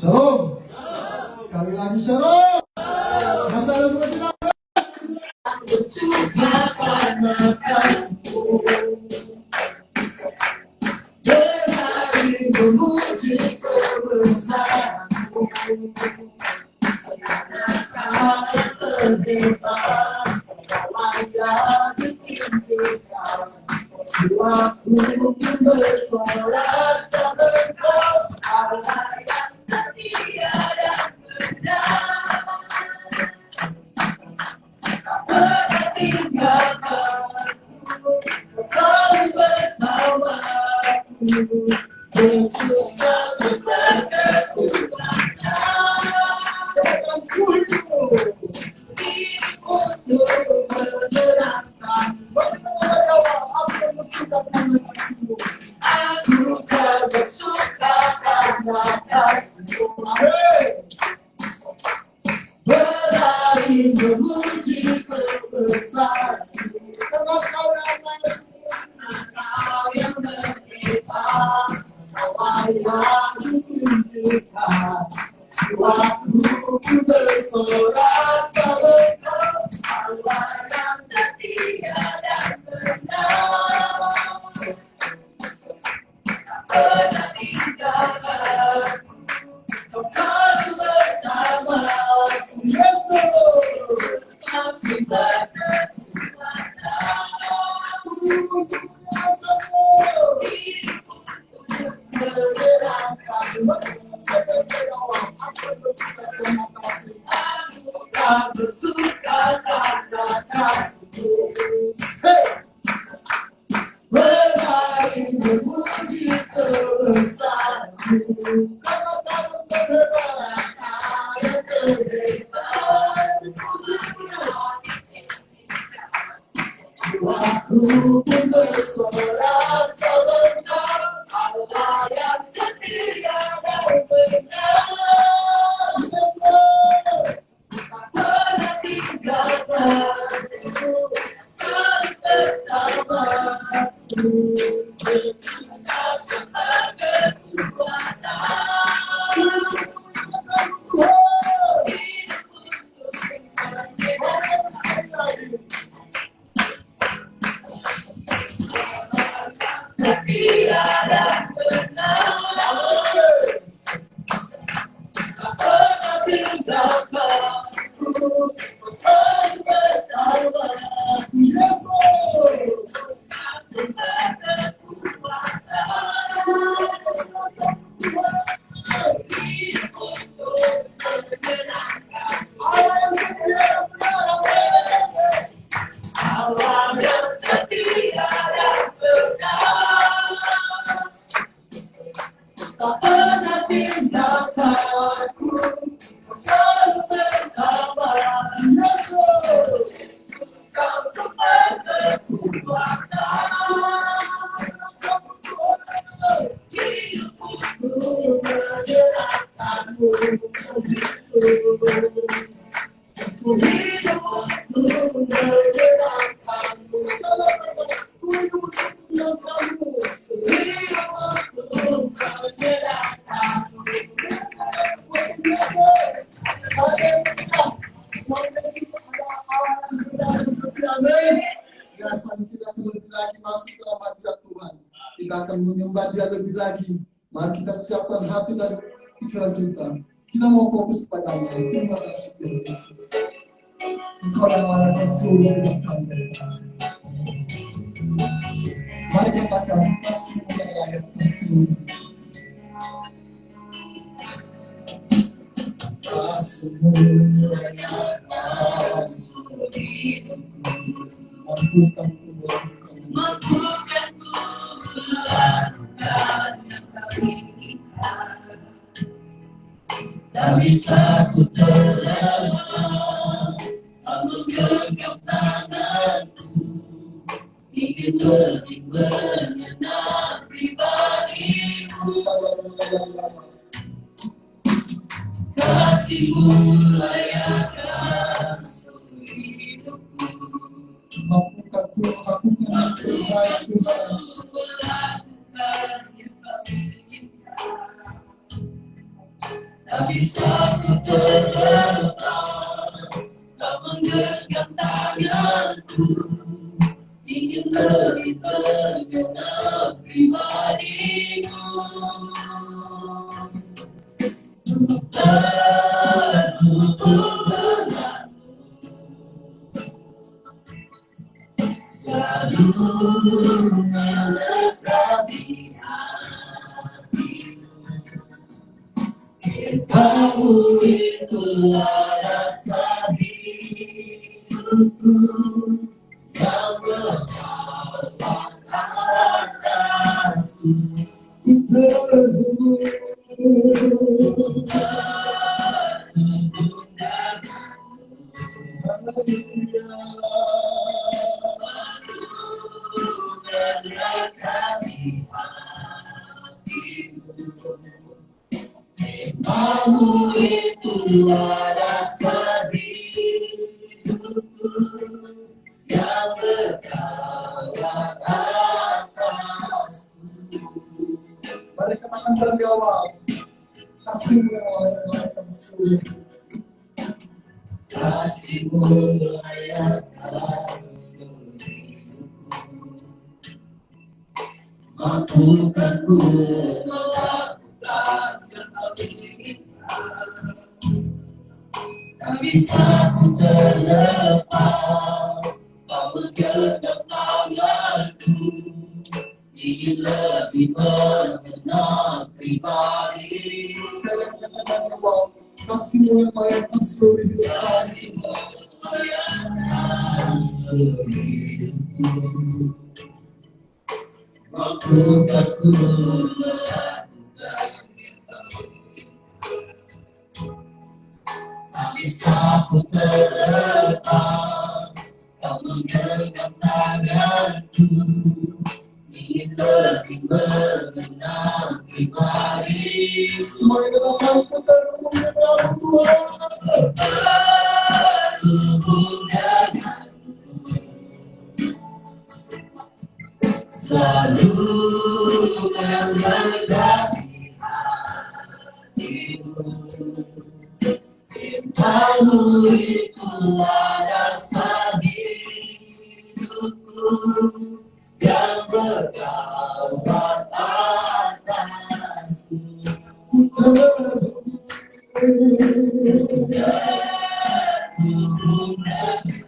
Shalom. Sekali lagi shalom. Masa ada sukacita. Bersuka karena kasih-Mu, berlari memuji kebesaran-Mu, karena Kau yang terhebat, Kau yang ditinggikan. Jiwaku pun bersorak sebentar, Allah yang setia dan benar. Tak pernah tinggalkanku, selalu bersamaku. Yesus Kau sumber kekuatan, hidupku untuk menerangkan. Aku kan bersuka karena kasih-Mu, berlari memuji kebesaran-Mu, karena Kau yang berhebat, Kau yang ditinggikan. Jiwaku pun bersorak sebentar, Allah yang setia dan benar. Tak pernah tinggalkanku, Kau selalu bersamaku. Yesus, Kau sumber kekuatan, hidupku menerangkan. Aku kan bersuka karena kasih-Mu, berlari memuji kebesaran-Mu, karena Kau terhebat, Kau yang terhebat. Jiwaku pun bersorak sebentar, Allah yang setia dan benar. Tak pernah tinggalkanku, selalu bersamaku. Yesus Kau sumber kekuatan, hidupku setia dan benar. Tak pernah tinggalkanku, Kau selalu bersamaku. Yesus, Kau sumber kekuatan, hidupku menerangkan. Allah yang setia dan benar. Tak pernah tinggalkanku, Kau selalu bersamaku. Yesus, Kau sumber kekuatan, hidupku menyerahkanmu. Hidupku menyerahkanmu. Hidupku kita akan menyembah Dia lebih lagi. Mari kita siapkan hati dan pikiran kita. Kita mau fokus kepada-Nya. Terima kasih Yesus. Engkau yang Maha Kasih dan kami. Mari katakan kasih yang layak kasih. Kasih-Mu layak kasih hidupku. Mampukanku melakukan yang Kau inginkan. Tak bisa ku terlena, namun genggam tanganku. Ingin lebih mengenal pribadi-Mu. Kasih-Mu layakkan seluruh hidupku. Mampukanku melakukan yang Kau inginkan. Tak bisa ku terlepas, tak menggenggam tanganku, ingin lebih mengenal pribadimu. Selalu melekat di hatimu, tahu itulah rasa hidupku yang berjalan atasku. Ku terhubung tahu itulah rasa hidupku yang berjalan atasku. Mari katakan dari awal, kasihmu yang melayakkan seluruh hidup. Kasihmu melayakkan seluruh hidupku, mampukan ku melakukan yang kau inginkan. Tak bisa ku terlepas, kau menggenggam tanganku, ingin lebih mengenal pribadi. Sekalian katakan dari awal, kasihmu yang melayakkan seluruh hidup. Kasihmu melayakkan seluruh hidupku, mampukan ku melakukan yang kau inginkan. Tak bisa ku terlepas, kau menggenggam tanganku, ingin lebih mengenal pribadi. Semua kita akan putar rumah dengan Tuhan. Berhubung denganmu, selalu melengkapi hatimu. Tahu itulah rasa hidupku yang berjalan atasku. Berhubung denganmu,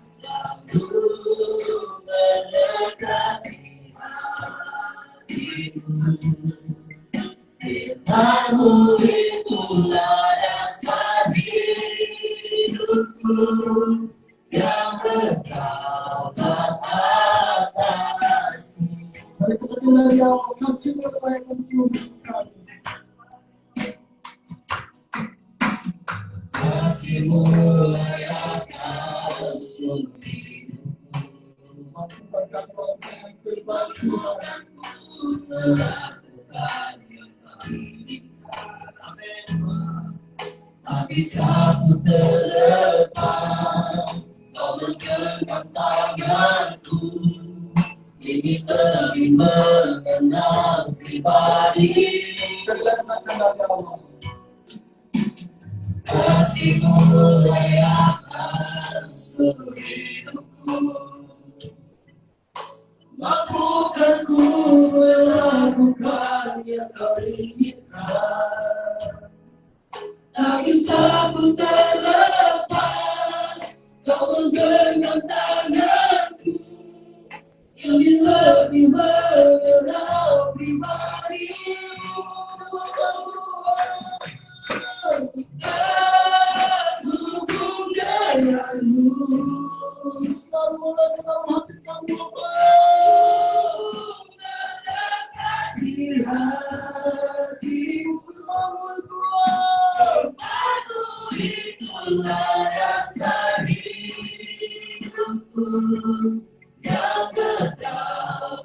selalu melengkapi hatimu. Tahu itulah rasa hidupku yang berjalan atasku. Mari kita dengar dari awal, kasihmu yang melayakkan seluruh hidup kami. Kasihmu melayakkan seluruh hidupku, Mampukan kami yang terbaik. mampukan ku melakukan yang kau inginkan. Tak bisa ku terlepas, kau menggenggam tanganku, ingin lebih mengenal pribadi. Sekalian katakan dari awal, Kasihmu melayakkan seluruh hidupku, mampukan ku melakukan yang kau inginkan. Tak bisa ku terlepas, kau menggenggam tanganku, ingin lebih mengenal pribadimu. Terhubung denganmu, selalu dalam hati kami. melekati hatimu. Aku itulah rasa hidupku yang berjalan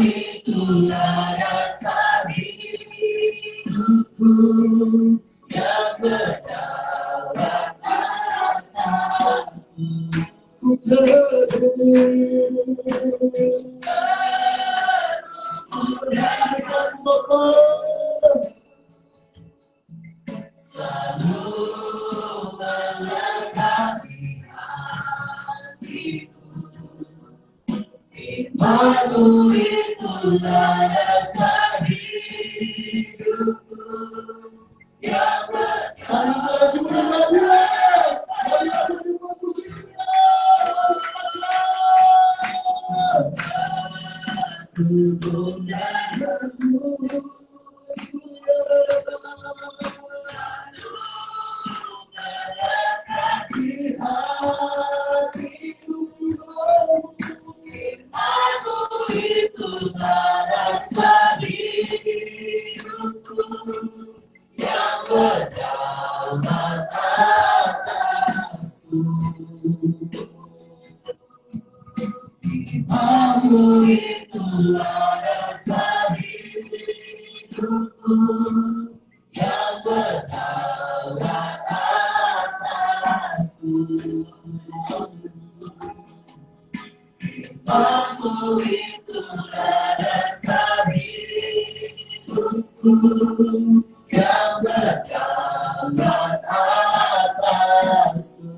itulah rasa hidupku yang berdaulat atasku. Ku selalu melengkapi hatiku. Firman-Mu itulah dasar hidupku yang itulah dasar hidupku yang berdaulat atasku. Firman-Mu itulah dasar hidupku yang berdaulat atasku. Firman-Mu itulah dasar hidupku yang berdaulat atasku.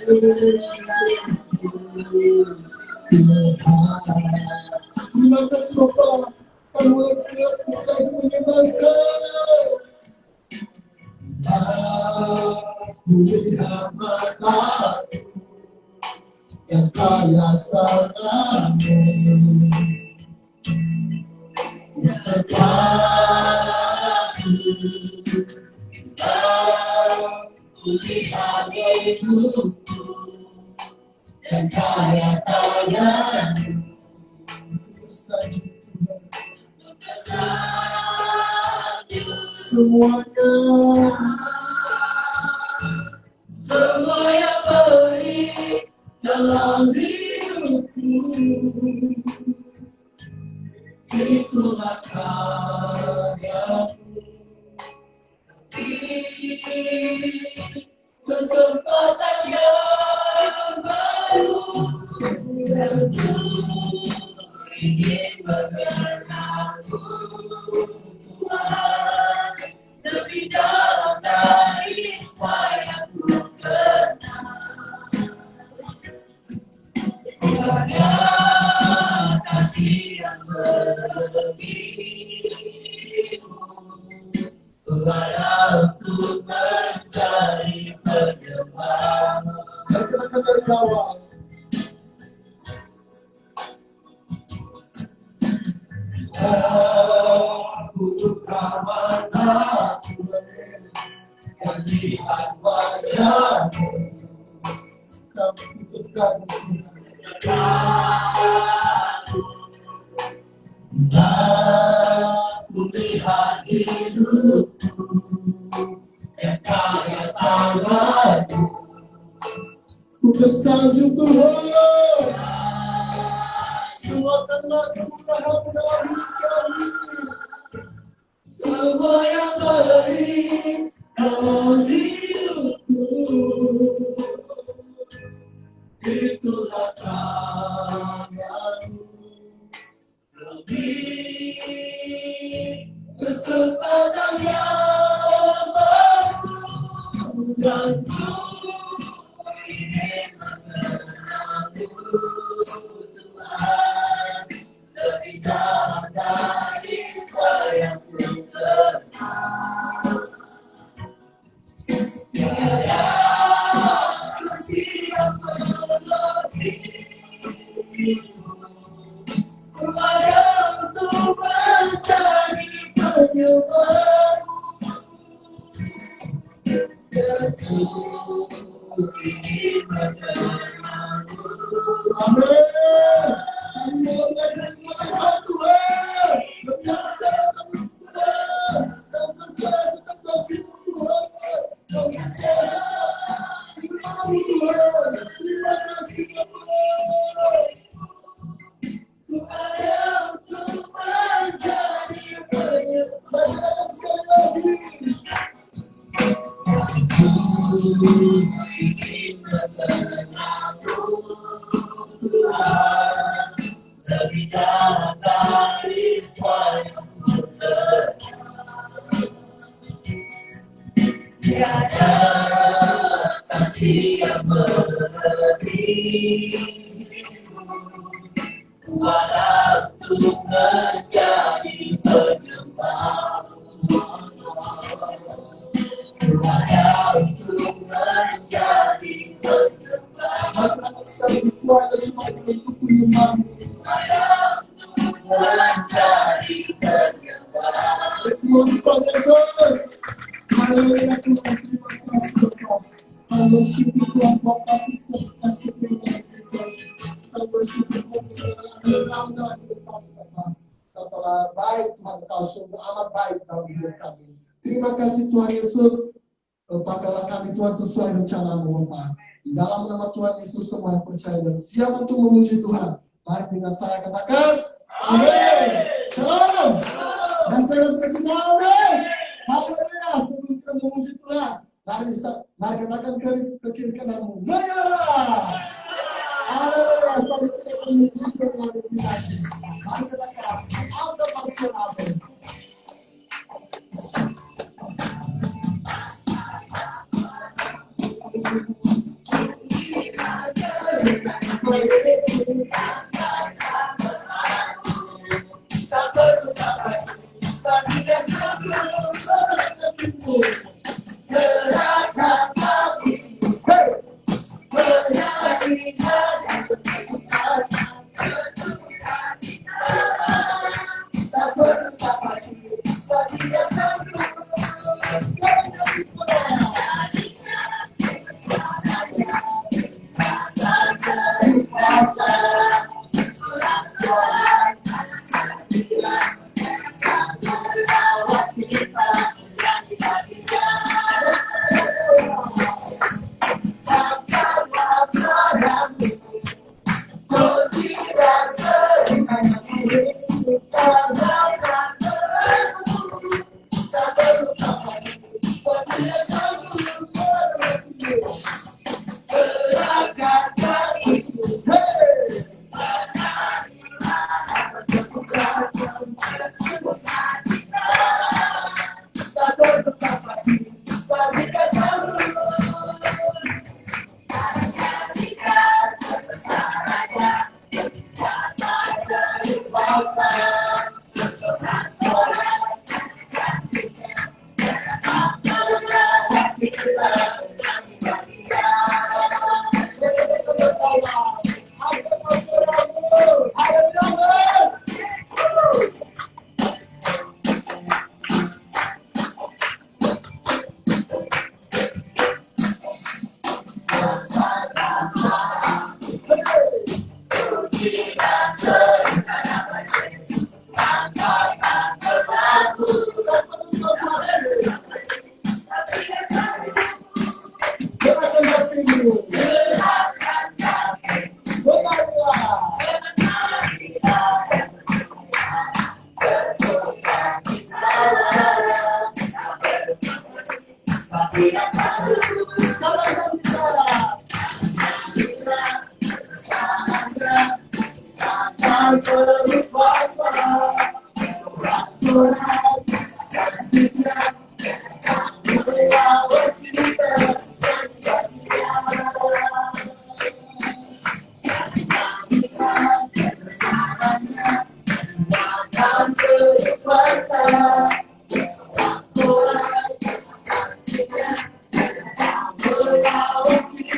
Terima kasih Bapak, kami mulai menyenangkan. Aku lihat mataku yang kaya salahmu, yang terpadu. Aku lihat hidupku dan kaya tanganmu. Semua yang baik dalam hidupku, itulah karyaku. Kesempatan yang baru, aku ingin mengenalmu Tuhan, lebih dalam dari yang ku kenal. Ada kasih yang melebihimu, kepada untuk mencari penyembahmu. Katakan dari awal. Aku buka mataku dan lihat wajahmu. Kami tutupkan aku lihat hidupku yang kaya tanganmu. Ku bersanjung Tuhan, suakanlah kemurahan dalam hidup kami. Semua yang baik dalam hidupku, itulah karyamu. Lebih kesempatan yang baru, dan ku ingin mengenalmu Tuhan, lebih dalam dari yang ku kenal. Tiada kasih yang melebihimu, ku ada untuk mencari penyebabmu. Dan ku ingin mengenalmu. Amin. Kami mengenal Tuhan, berbiasa Tuhan, dan percaya serta Tuhan, dan percaya firman-Mu Tuhan. Terima kasih Tuhan. Kepada untuk menjadi penyembah sekali lagi. Aku ingin mengenalmu Tuhan, lebih dalam dari yang ku kenal. Tiada kasih yang melebihimu, ku ada untuk menjadi penyembahmu. Ku ada untuk menjadi penyembahmu. Maka sekali Tuhan semuanya untuk menyembahmu. Ada untuk menjadi penyembahmu. Tuhan Yesus, haleluya Tuhan, terima kasih Tuhan. Halo syukur Tuhan, Bapa kasih Tuhan. Halo syukur Tuhan, dalam hidup kami Bapa. Kau telah baik Tuhan, Kau sungguh amat baik dalam hidup kami. Terima kasih Tuhan Yesus. Pakailah kami Tuhan sesuai rencana-Mu Bapa. Di dalam nama Tuhan Yesus semua yang percaya dan siap untuk memuji Tuhan. Mari dengan saya katakan, amin. Shalom. Dan saya sukacita, amin. Haleluya. Sebelum kita memuji Tuhan, mari katakan ke kiri kananmu, menyala. Haleluya. Sambil kita memuji Tuhan lebih lagi. Mari katakan, ada pasien amin. Dia selalu Katakan kita. Akan berkuasa. Sorak-sorak kasih-Nya melawat kita. Akan berkuasa. Sorak-sorak kasih-Nya melawat kita.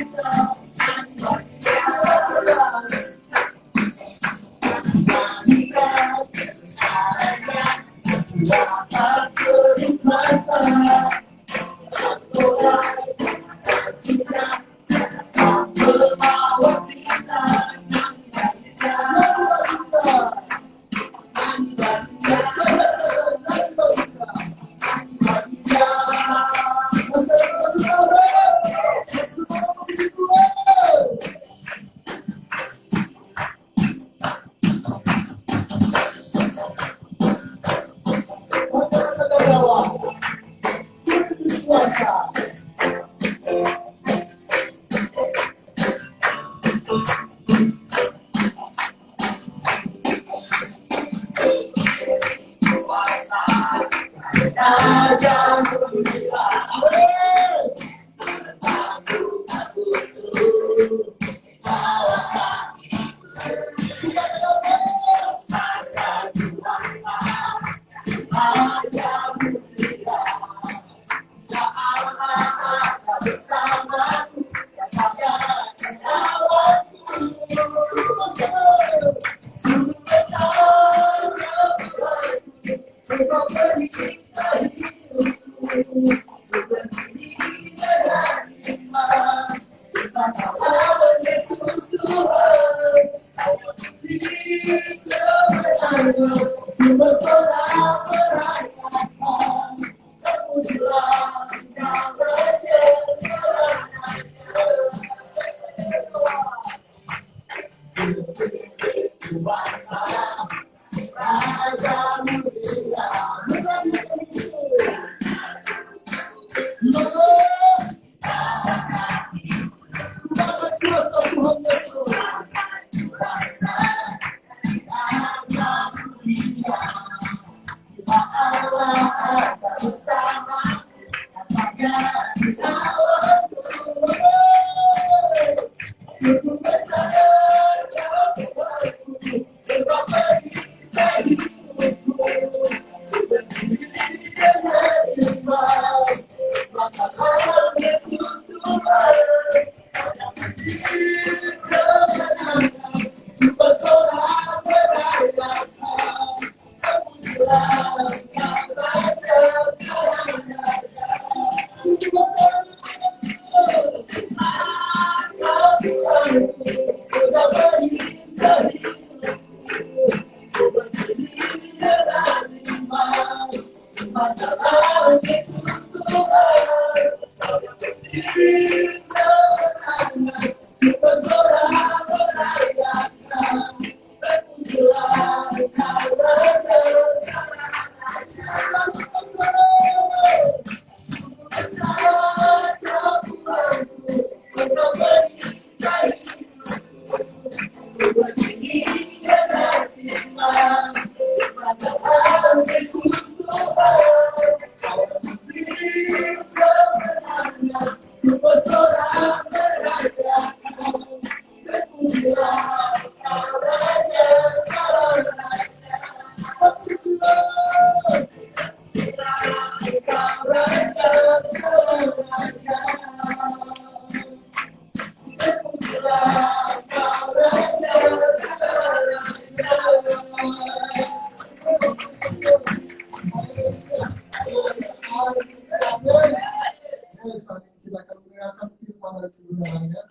Kita akan mendengarkan firman dan kebenarannya.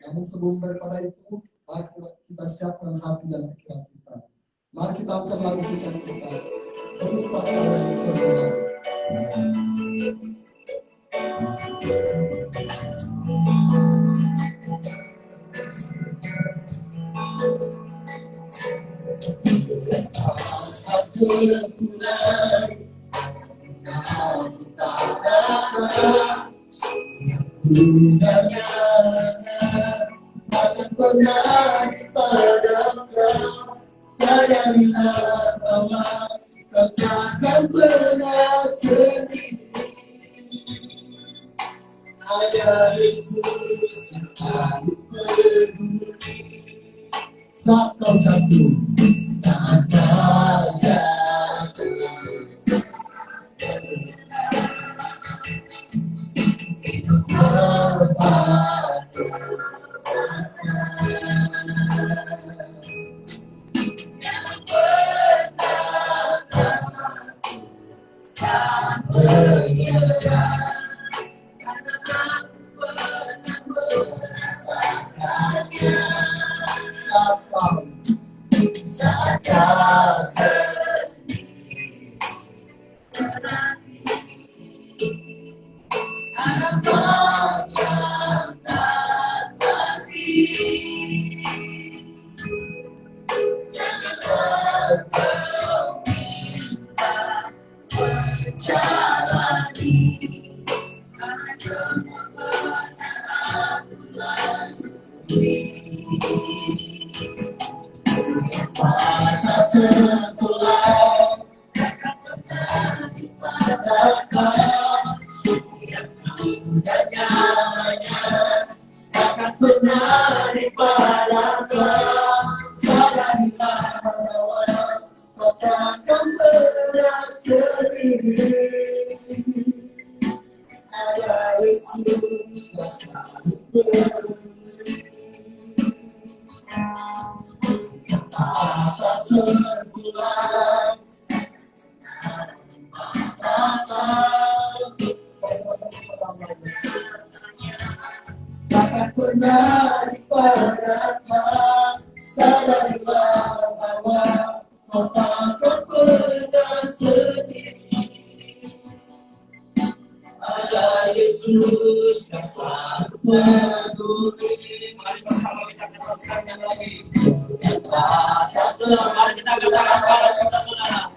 Namun sebelum daripada itu, mari kita siapkan hati dan pikiran kita. Mari kita angkat lagu pujian kita. Melupakan yang terbenar. Gunanya takkan pernah dipadamkan. Sadarilah bahwa kau takkan pernah sendiri. Ada Yesus yang selalu peduli. Saat kau jatuh, saat kau jatuh, hidup berpadu asa. Jangan pernah takut, jangan menyerah, karena aku pernah merasakannya. Saat kau sedih, harapan yang tak pasti. Jangan berminta menjalani, karena semua pernah aku lalui. Masa terpulang takkan pernah dipadamkan. Setiap mudahnya takkan pernah dipadamkan. Sadarilah bahwa kau takkan pernah sendiri. Ada Yesus yang selalu peduli. Apa terpulang takkan pernah dipadamkan. Sadarilah bahwa kau takkan pernah sendiri. Ada Yesus yang selalu peduli. Mari bersama kita katakannya lagi. Mari kita katakan pada kita saudara.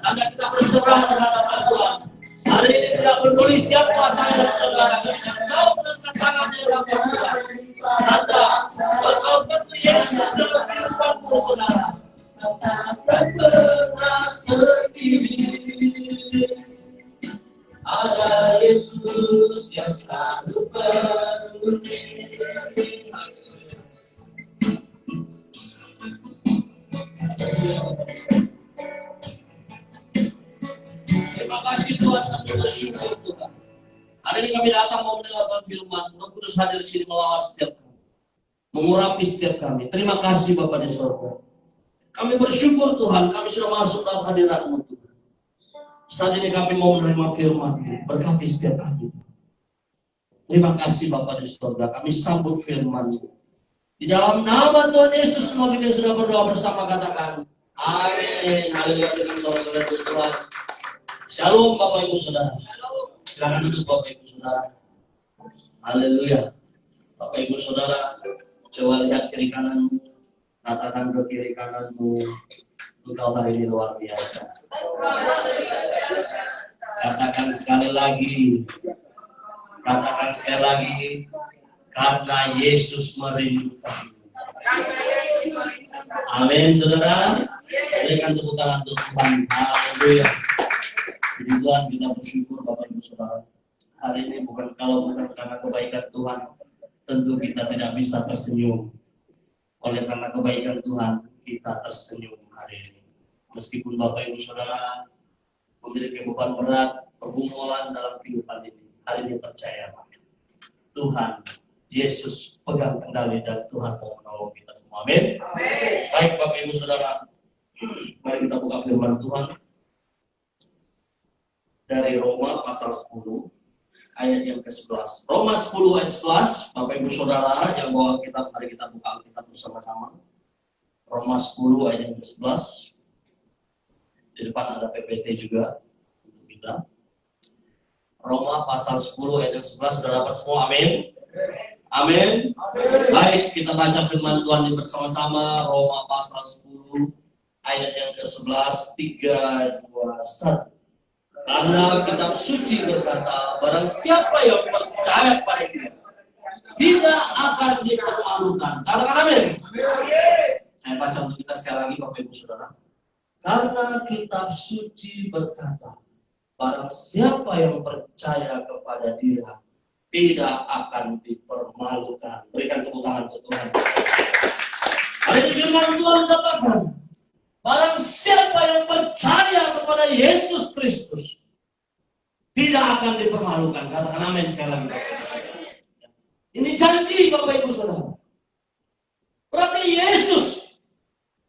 Tanda kita berserah kepada Tuhan. Hari ini tidak peduli siapa saya saudara. Ketika kau mengangkat tangannya dalam Tuhan, tanda bahwa kau Yesus dalam kehidupanmu saudara. takkan pernah sendiri. Ada Yesus yang selalu peduli. Terima kasih Tuhan, kami bersyukur Tuhan. Hari ini kami datang mau mendengarkan firman. Roh Kudus hadir di sini melawat setiap kami, mengurapi setiap kami. Terima kasih Bapa di surga. Kami bersyukur Tuhan, kami sudah masuk dalam hadirat-Mu Tuhan. Saat ini kami mau menerima firman, berkati setiap kami. Terima kasih Bapa di surga, kami sambut firman-Mu. Di dalam nama Tuhan Yesus, semua kita sudah berdoa bersama, katakan amin. Haleluya dengan saudara Tuhan. Shalom Bapak Ibu Saudara. Silakan duduk Bapak Ibu Saudara. Haleluya. Bapak Ibu Saudara, coba lihat kiri kananmu. Katakan ke kiri kananmu, engkau hari ini luar biasa. Katakan sekali lagi. Katakan sekali lagi. Karena Yesus merindukan. Amin Saudara. Berikan tepuk tangan untuk Tuhan. Haleluya. Jadi Tuhan, kita bersyukur Bapak Ibu Saudara. Hari ini bukan karena kebaikan Tuhan, tentu kita tidak bisa tersenyum. Oleh karena kebaikan Tuhan, kita tersenyum hari ini. Meskipun Bapak Ibu Saudara memiliki beban berat, pergumulan dalam kehidupan ini, hari ini percaya Tuhan Yesus pegang kendali dan Tuhan mau menolong kita semua. Amin. Baik Bapak Ibu Saudara, mari kita buka firman Tuhan dari Roma pasal 10 ayat yang ke-11. Roma 10 ayat 11, Bapak Ibu Saudara yang bawa kitab, mari kita buka Alkitab bersama-sama. Roma 10 ayat yang ke-11. Di depan ada PPT juga untuk kita. Roma pasal 10 ayat yang 11, sudah dapat semua, amin. Amin. Baik, kita baca firman Tuhan ini bersama-sama. Roma pasal 10 ayat yang ke-11, 3, 2, 1. Karena kitab suci berkata, barang siapa yang percaya pada Dia tidak akan dipermalukan. Katakan amin. Saya baca untuk kita sekali lagi, Bapak Ibu Saudara. Karena kitab suci berkata, barang siapa yang percaya kepada Dia tidak akan dipermalukan. Berikan tepuk tangan untuk Tuhan. Hari ini firman Tuhan katakan, barang siapa yang percaya kepada Yesus Kristus tidak akan dipermalukan. Katakan amin sekali lagi. Ini janji Bapak Ibu Saudara. Berarti Yesus,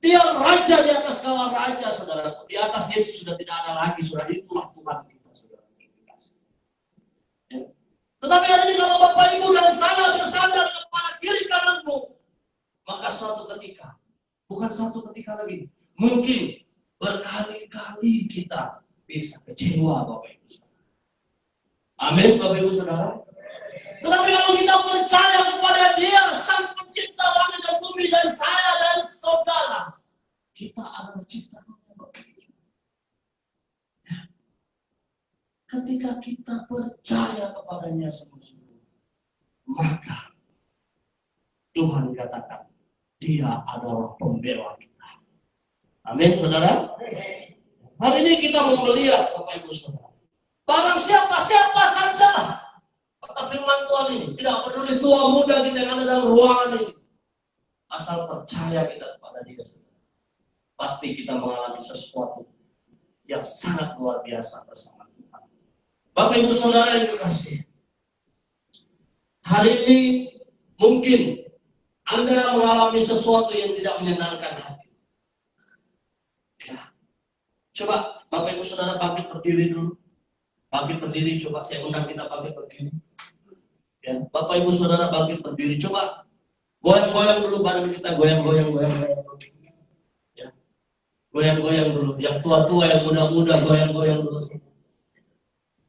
Dia raja di atas segala raja, saudara. Di atas Yesus sudah tidak ada lagi, saudara. Itulah Tuhan kita, saudara. Ya. Tetapi hari ini kalau Bapak Ibu dan saya bersandar kepada kiri kananmu, maka suatu ketika, bukan suatu ketika lagi, mungkin berkali-kali kita bisa kecewa, Bapak Ibu Saudara. Amin, Bapak Ibu Saudara. Tetapi kalau kita percaya kepada Dia, Sang Pencipta langit dan bumi, dan saya dan saudara, kita adalah ciptaannya, Bapak Ibu. Ketika kita percaya kepadanya sungguh-sungguh, maka Tuhan katakan, Dia adalah pembela kita. Amin, saudara. Hari ini kita mau melihat, Bapak Ibu Saudara, barang siapa saja, kata firman Tuhan ini, tidak peduli tua muda kita yang ada dalam ruangan ini, asal percaya kita kepada Dia, pasti kita mengalami sesuatu yang sangat luar biasa bersama Tuhan. Bapak Ibu Saudara yang dikasihi, hari ini mungkin Anda mengalami sesuatu yang tidak menyenangkan hati. Ya. Coba Bapak Ibu Saudara bangkit berdiri dulu. Bangkit berdiri, coba saya undang kita bangkit berdiri. Ya, Bapak Ibu Saudara bangkit berdiri, coba goyang-goyang dulu badan kita, goyang-goyang. Ya. Goyang-goyang dulu, yang tua-tua, yang muda-muda, goyang-goyang dulu.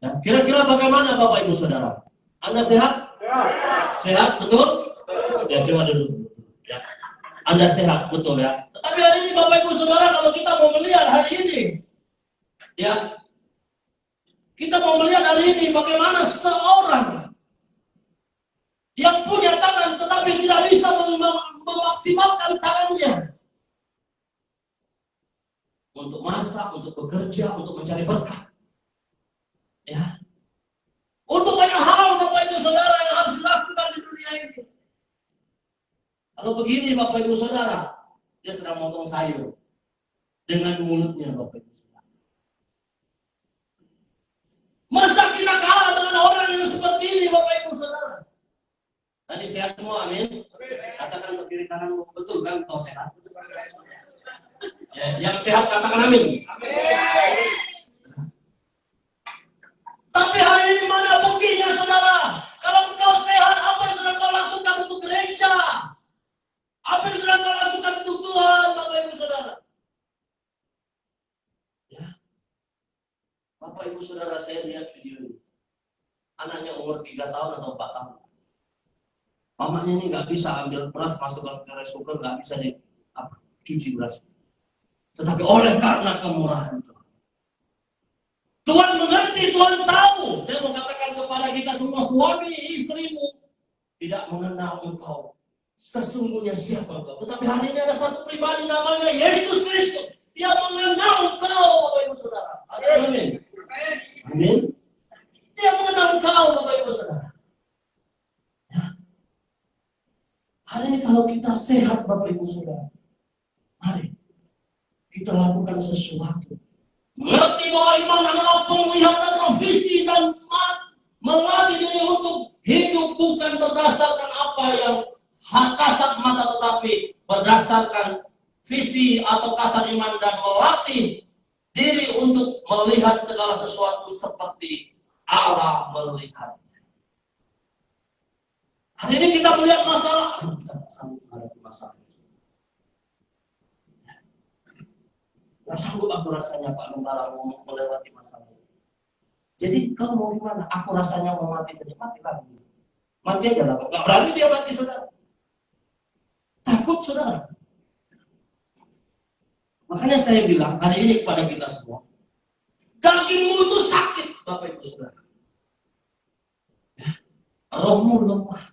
Ya. Kira-kira bagaimana Bapak Ibu Saudara? Anda sehat? Sehat, betul? Ya, coba dulu. Ya. Anda sehat, betul ya. Tetapi hari ini Bapak Ibu Saudara, kalau kita mau melihat hari ini, ya, kita mau melihat hari ini bagaimana seorang yang punya tangan tetapi tidak bisa memaksimalkan tangannya untuk masak, untuk bekerja, untuk mencari berkat. Ya. Untuk banyak hal Bapak Ibu Saudara yang harus dilakukan di dunia ini. Kalau begini Bapak Ibu Saudara, dia sedang motong sayur dengan mulutnya, Bapak Ibu Saudara. Masa kita kalah dengan orang yang seperti ini, Bapak Ibu Saudara? Tadi sehat semua, amin. Katakan ke kiri kanan, betul kan kau sehat? Ya, yang sehat katakan amin. Tapi hari ini mana buktinya, saudara? Kalau engkau sehat, apa yang sudah kau lakukan untuk gereja? Apa yang sudah kau lakukan untuk Tuhan, Bapak Ibu Saudara? Ya. Bapak Ibu Saudara, saya lihat video ini. Anaknya umur 3 tahun atau 4 tahun. Mamanya ini nggak bisa ambil beras, masukkan ke rice cooker, nggak bisa cuci beras. Tetapi oleh karena kemurahan Tuhan. Tuhan mengerti, Tuhan tahu. Saya mau katakan kepada kita semua, suami istrimu tidak mengenal engkau sesungguhnya siapa engkau. Tetapi hari ini ada satu pribadi namanya Yesus Kristus. Dia mengenal engkau, Bapak Ibu Saudara. Amin. Amin. Dia mengenal engkau, Bapak Ibu Saudara. Ya. Hari ini kalau kita sehat, Bapak Ibu Saudara, mari kita lakukan sesuatu. Mengerti bahwa iman adalah penglihatan visi dan melatih diri untuk hidup bukan berdasarkan apa yang kasat mata, tetapi berdasarkan visi atau kasat iman, dan melatih diri untuk melihat segala sesuatu seperti Allah melihat. Hari ini kita melihat masalah, kita sanggup menghadapi masalah. Nggak sanggup aku rasanya Pak Gembala mau melewati masalah ini. Jadi kau mau gimana? Aku rasanya mau mati saja, mati lagi. Mati aja lah, nggak berani dia mati, saudara. Takut, saudara. Makanya saya bilang hari ini kepada kita semua, Dagingmu itu sakit, Bapak Ibu Saudara. Ya, rohmu lemah.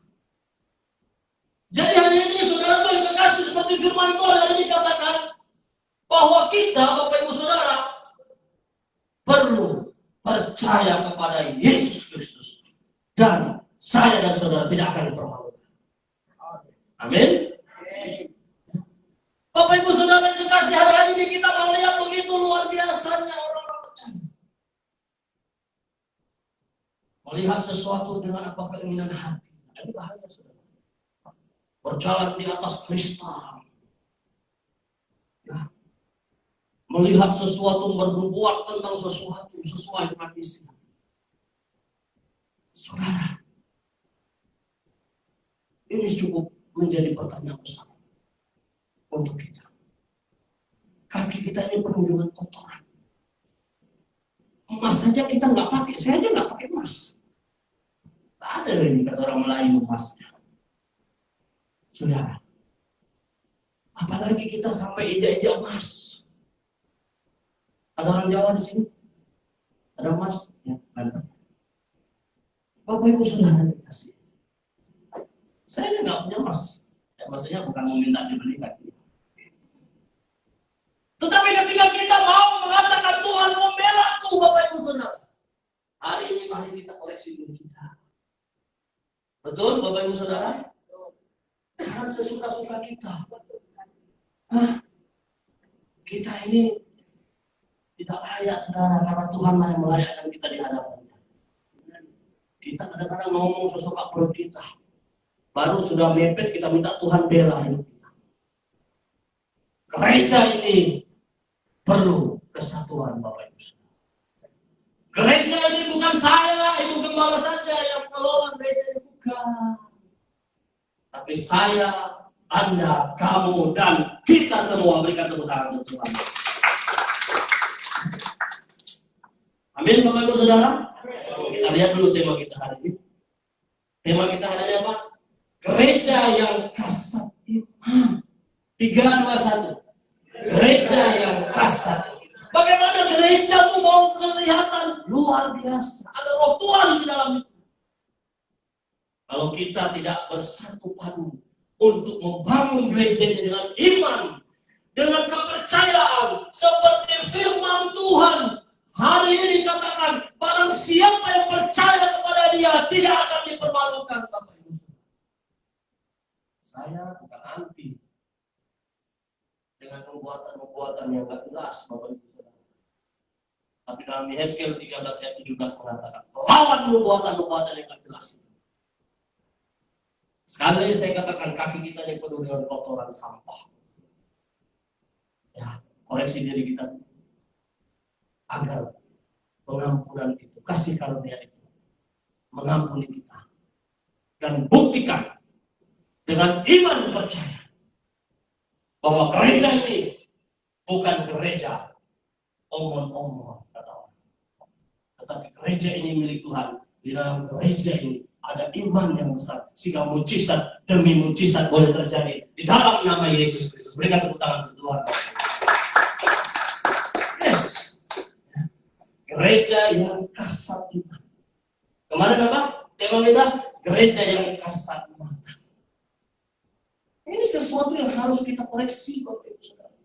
Jadi hari ini saudara tuh yang kekasih seperti firman Tuhan hari ini katakan bahwa kita, Bapak Ibu Saudara, perlu percaya kepada Yesus Kristus. Dan saya dan saudara tidak akan dipermalukan. Amin. Bapak Ibu Saudara yang kekasih, hari ini kita melihat begitu luar biasanya orang-orang percaya. Melihat sesuatu dengan apa keinginan hati. Ini bahaya saudara. Berjalan di atas kristal. Ya. Melihat sesuatu, berbuat tentang sesuatu sesuai dengan isi. Saudara, ini cukup menjadi pertanyaan besar untuk kita. Kaki kita ini penuh dengan kotoran. Emas saja kita nggak pakai, saya aja nggak pakai emas. Tak ada ini kata orang Melayu emasnya. Saudara, apalagi kita sampai ejak-ejak emas. Ada orang Jawa di sini? Ada emas? Ya, mantap. Bapak Ibu Saudara dikasih. Saya nggak punya emas. Ya, maksudnya bukan meminta dibelikan. Tetapi ketika kita mau mengatakan Tuhan membela aku, Bapak Ibu Saudara, hari ini mari kita koreksi diri kita. Betul, Bapak Ibu Saudara? Jangan sesuka-suka kita. Kita ini tidak layak, saudara, karena Tuhanlah yang melayakkan kita di hadapannya. Kita kadang-kadang ngomong sesuka perut kita. Baru sudah mepet, kita minta Tuhan bela hidup kita. Gereja ini perlu kesatuan, Bapak Ibu. Gereja ini bukan saya, Ibu Gembala saja yang mengelola gereja ini, bukan. Tapi saya, Anda, kamu, dan kita semua berikan tepuk tangan untuk Tuhan. Amin, Bapak Ibu Saudara. Kita lihat dulu tema kita hari ini. Tema kita hari ini apa? Gereja yang kasat iman. 3, 2, 1. Gereja yang kasat. Bagaimana gerejamu mau kelihatan luar biasa? Ada roh Tuhan di dalam itu. Kalau kita tidak bersatu padu untuk membangun gereja ini dengan iman, dengan kepercayaan, seperti firman Tuhan, hari ini dikatakan, barang siapa yang percaya kepada Dia tidak akan dipermalukan, Bapak Ibu. Saya bukan anti dengan perbuatan-perbuatan yang tidak jelas, Bapak Ibu. Tapi dalam Yehezkiel 13 ayat 17 mengatakan, lawan perbuatan-perbuatan yang tidak jelas. Sekali lagi saya katakan, kaki kita yang penuh dengan kotoran sampah. Ya, koreksi diri kita agar pengampunan itu, kasih karunia itu mengampuni kita dan buktikan dengan iman percaya bahwa gereja ini bukan gereja omong-omong kata orang, tetapi gereja ini milik Tuhan. Di dalam gereja ini ada iman yang besar, sehingga mujizat demi mujizat boleh terjadi di dalam nama Yesus Kristus. Berikan tepuk tangan untuk Tuhan. Yes. Gereja yang kasat iman. Kemarin apa? Tema kita gereja yang kasat mata. Ini sesuatu yang harus kita koreksi, Bapak Ibu Saudara.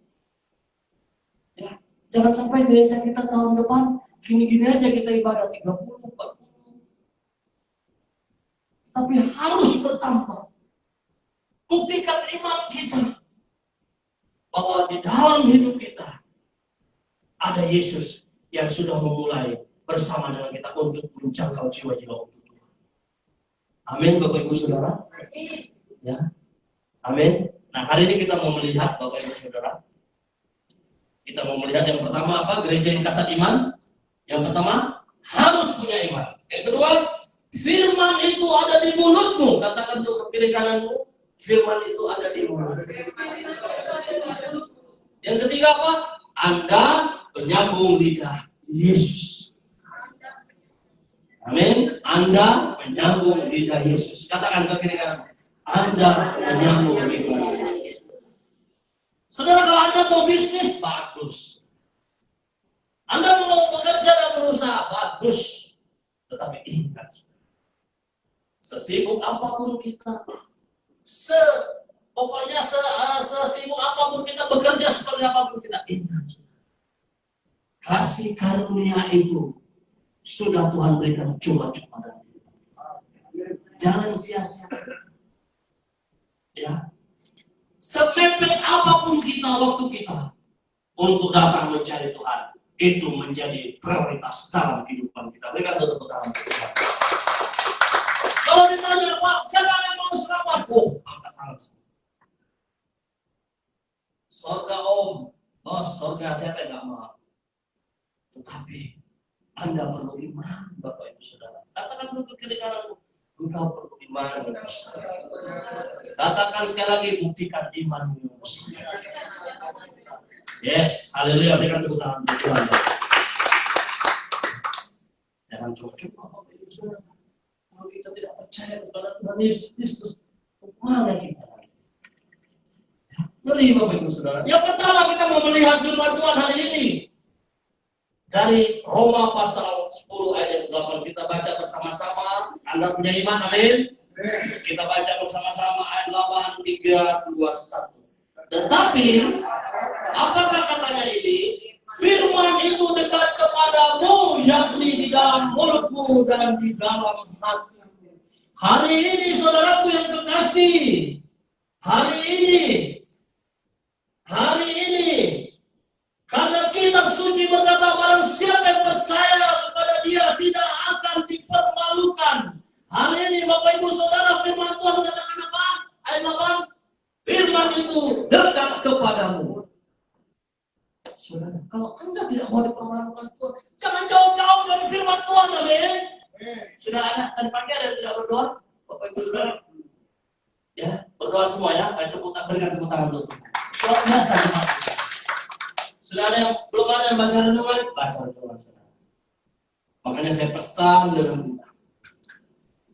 Ya, jangan sampai gereja kita tahun depan gini-gini aja kita ibadah 30, 40. Tapi harus bertambah. Buktikan iman kita bahwa di dalam hidup kita ada Yesus yang sudah memulai bersama dengan kita untuk menjangkau jiwa-jiwa untuk Tuhan. Amin, Bapak Ibu Saudara. Ya, amin. Nah, hari ini kita mau melihat, Bapak Ibu Saudara, kita mau melihat yang pertama apa? Gereja yang kasat iman. Yang pertama harus punya iman. Yang kedua, firman itu ada di mulutmu. Katakan dulu ke kiri kananmu, firman itu ada di mulut. Yang ketiga apa? Anda penyambung lidah Yesus. Amin. Anda penyambung lidah Yesus. Katakan ke kiri kanan, Anda penyambung lidah Yesus. Saudara, kalau Anda mau bisnis, bagus. Anda mau bekerja berdosa, bagus. Tetapi ingat, sesibuk apapun kita, sesibuk apapun kita, bekerja seperti apapun kita, ingat, kasih karunia itu sudah Tuhan berikan cuma-cuma dan jangan sia-sia. Ya, semepet apapun kita waktu kita untuk datang mencari Tuhan, itu menjadi prioritas dalam kehidupan kita. Berikan tepuk tangan. Kalau ditanya, Pak, siapa yang mau selamat? Oh, angkat tangan. Sorga Om, bos, sorga siapa yang gak mau? Tetapi Anda perlu iman, Bapak Ibu Saudara. Katakan dulu ke kiri kananmu, engkau perlu iman. Katakan sekali lagi, buktikan imanmu. Yes, haleluya, berikan tepuk tangan untuk Tuhan. Jangan coba-coba Bapak Ibu Saudara. Kalau kita tidak percaya kepada Tuhan Yesus Kristus, mana kita? Ngeri Bapak Ibu Saudara. Yang pertama kita mau melihat firman Tuhan hari ini. Dari Roma pasal 10 ayat 8 kita baca bersama-sama. Anda punya iman, amin? Kita baca bersama-sama ayat 8, 3, 2, 1. Tetapi, apakah katanya ini? Firman itu dekat kepadamu, yakni di dalam mulutmu dan di dalam hatimu. Hari ini, saudaraku yang kekasih, hari ini, karena kitab suci berkata, barang siapa yang percaya kepada Dia tidak akan dipermalukan. Hari ini, Bapak Ibu Saudara, firman Tuhan mengatakan apa? Ayat 8, firman itu dekat kepadamu. Saudara, kalau Anda tidak mau dipermalukan Tuhan, jangan jauh-jauh dari firman Tuhan, amin. Sudah ada, tadi pagi ada yang tidak berdoa? Bapak Ibu Saudara, ya, berdoa semua ya. Berikan tepuk tangan untuk Tuhan. Luar biasa, sudah ada yang belum ada yang baca renungan? Baca renungan, saudara. Makanya saya pesan dengan kita,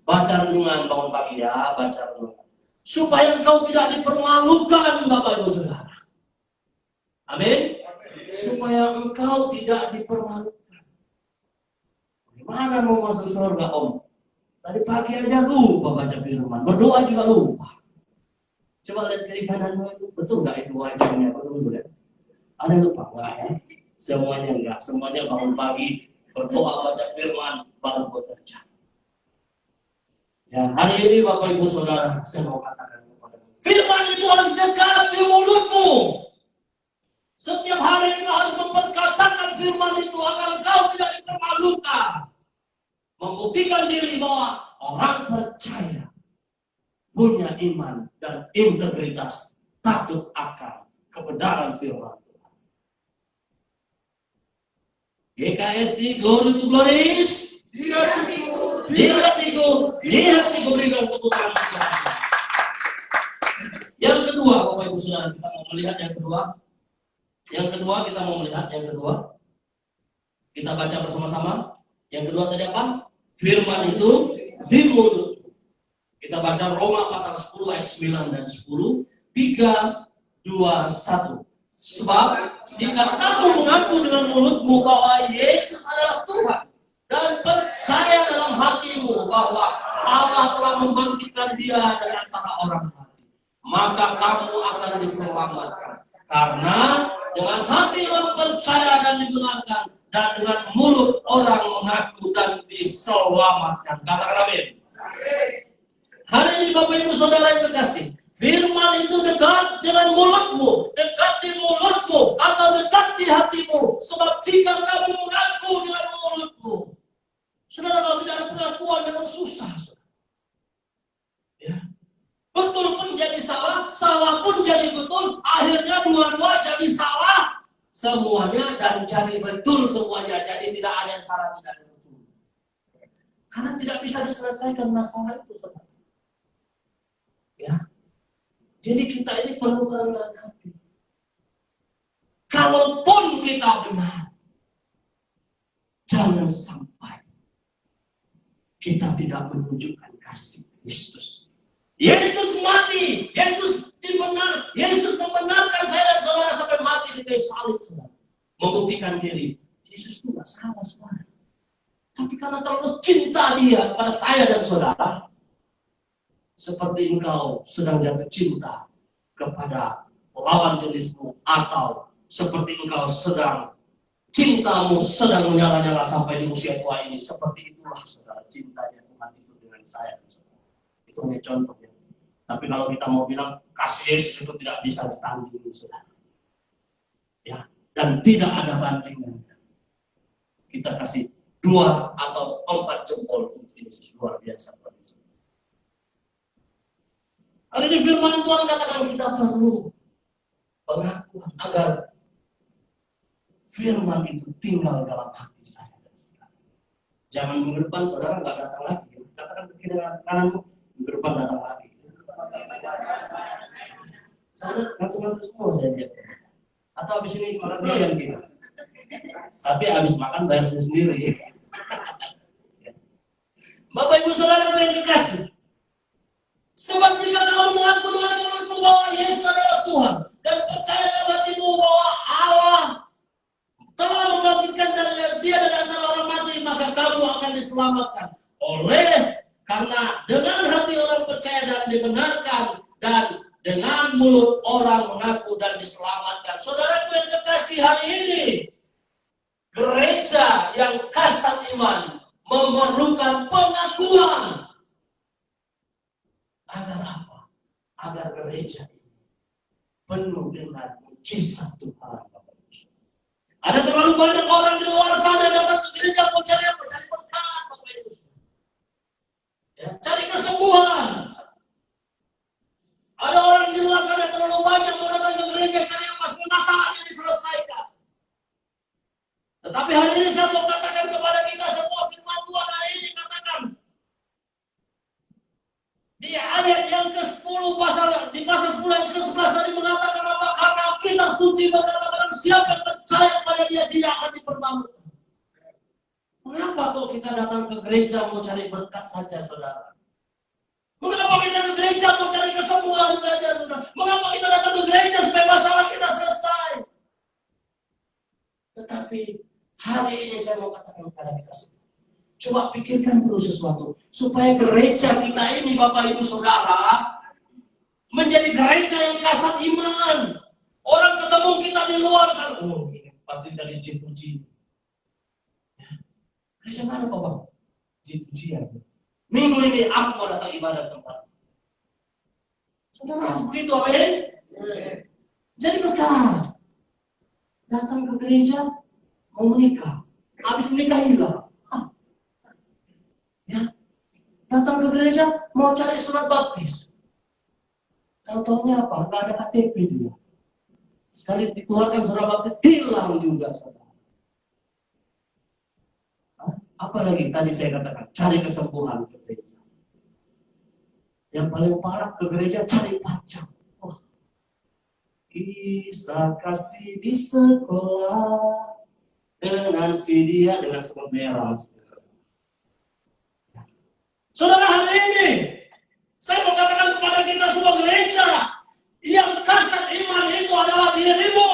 baca renungan bangun pagi ya, baca renungan. Supaya engkau tidak dipermalukan, Bapak Ibu Saudara. Amin. Supaya engkau tidak dipermalukan. Gimana mau masuk surga, Om? Tadi pagi aja lupa baca firman, berdoa juga lupa. Coba lihat kiri kananmu itu, betul nggak itu wajahnya? Betul ya? Ada yang lupa nggak ya? Semuanya enggak, semuanya bangun pagi, berdoa baca firman, baru bekerja. Ya, hari ini Bapak Ibu Saudara, saya mau katakan kepada-mu, firman itu harus dekat di mulutmu. Setiap hari engkau harus memperkatakan firman itu agar engkau tidak dipermalukan. Membuktikan diri bahwa orang percaya, punya iman dan integritas, takut akan kebenaran firman Tuhan. GKSI, glory to glories. Di hatiku, berikan tepuk tangan. Yang kedua, Bapak Ibu Saudara, kita mau melihat yang kedua. Kita baca bersama-sama. Yang kedua tadi apa? Firman itu di mulut. Kita baca Roma pasal 10 ayat 9 dan 10. 3, 2, 1. Sebab jika kamu mengaku dengan mulutmu bahwa Yesus adalah Tuhan dan percaya dalam hatimu bahwa Allah telah membangkitkan Dia dari antara orang mati, maka kamu akan diselamatkan. Karena dengan hati orang percaya dan dibenarkan, dan dengan mulut orang mengaku dan diselamatkan. Katakan amin. Hari ini Bapak Ibu Saudara yang terkasih, firman itu dekat dengan mulutmu, dekat di mulutmu, atau dekat di hatimu. Sebab jika kamu mengaku dengan mulutmu, saudara, kalau tidak ada pengakuan memang susah, saudara. Ya. Betul pun jadi salah, salah pun jadi betul, akhirnya dua-dua jadi salah semuanya dan jadi betul semuanya. Jadi tidak ada yang salah, tidak ada yang betul. Karena tidak bisa diselesaikan masalah itu, saudara. Ya. Jadi kita ini perlu kerendahan hati. Kalaupun kita benar, jangan sampai kita tidak menunjukkan kasih Kristus. Yesus mati, Yesus membenarkan saya dan saudara sampai mati di kayu salib, saudara. Membuktikan diri, Yesus itu nggak salah, saudara. karena terlalu cinta dia pada saya dan saudara, seperti engkau sedang jatuh cinta kepada lawan jenismu, atau seperti engkau sedang cintamu sedang menyala-nyala sampai di usia tua ini. Seperti itulah saudara cintanya Tuhan itu dengan saya dan saudara. Itu hanya contohnya. Tapi kalau kita mau bilang kasih Yesus itu tidak bisa ditandingi saudara. Ya, dan tidak ada bandingnya. Kita kasih 2 atau 4 jempol untuk Yesus, luar biasa. Hari ini firman Tuhan katakan kita perlu pengakuan agar firman itu tinggal dalam hati saya dan saudara. Jangan minggu depan saudara nggak datang lagi. Katakan ke kiri kananmu, minggu depan datang lagi. Saudara ngatur-ngatur semua saya lihat. Atau habis ini makan doyan kita. Tapi habis makan bayar sendiri. Bapak Ibu Saudara yang dikasih, sebab jika kamu mengaku bahwa Yesus adalah Tuhan dan percaya dalam hatimu bahwa Allah telah membangkitkan dia dari antara orang mati, maka kamu akan diselamatkan. Karena dengan hati orang percaya dan dibenarkan, dan dengan mulut orang mengaku dan diselamatkan. Saudaraku yang kekasih, hari ini gereja yang kasat iman memerlukan pengakuan. Agar apa? Agar gereja ini penuh dengan mujizat Tuhan. Ada terlalu banyak orang di luar sana datang ke gereja mau cari apa? Cari berkat, Bapak Ibu. Ya, cari kesembuhan. Ada orang di luar sana terlalu banyak mau datang ke gereja cari apa? Masalahnya diselesaikan. Tetapi hari ini saya mau katakan kepada kita semua, firman Tuhan hari ini katakan di ayat yang ke-10 di pasal 10 ayat ke-11 tadi mengatakan apa? Karena kita suci berkata, siapa yang percaya pada dia tidak akan dipermalukan. Mengapa kok kita datang ke gereja mau cari berkat saja, saudara? Mengapa kita ke gereja mau cari kesembuhan saja, saudara? Mengapa kita datang ke gereja supaya masalah kita selesai? Tetapi hari ini saya mau katakan kepada kita semua, coba pikirkan dulu sesuatu supaya gereja kita ini, Bapak Ibu Saudara, menjadi gereja yang kasat iman. Orang ketemu kita di luar sana, oh ini pasti dari G2G. Ya. Gereja mana Bapak? G2G ya. Minggu ini aku mau datang ibadah tempat. Saudara harus begitu, amin? Jadi berkat. Datang ke gereja mau menikah, habis menikah hilang. Ya, datang ke gereja mau cari surat baptis. Tahu-taunya apa? Nggak ada KTP dia. Sekali dikeluarkan surat baptis hilang juga, saudara. Apalagi tadi saya katakan cari kesembuhan ke gereja. Yang paling parah ke gereja cari pacar. Kisah kasih di sekolah dengan si dia dengan semut merah. Saudara, hari ini saya mau katakan kepada kita semua, gereja yang kasat iman itu adalah dirimu.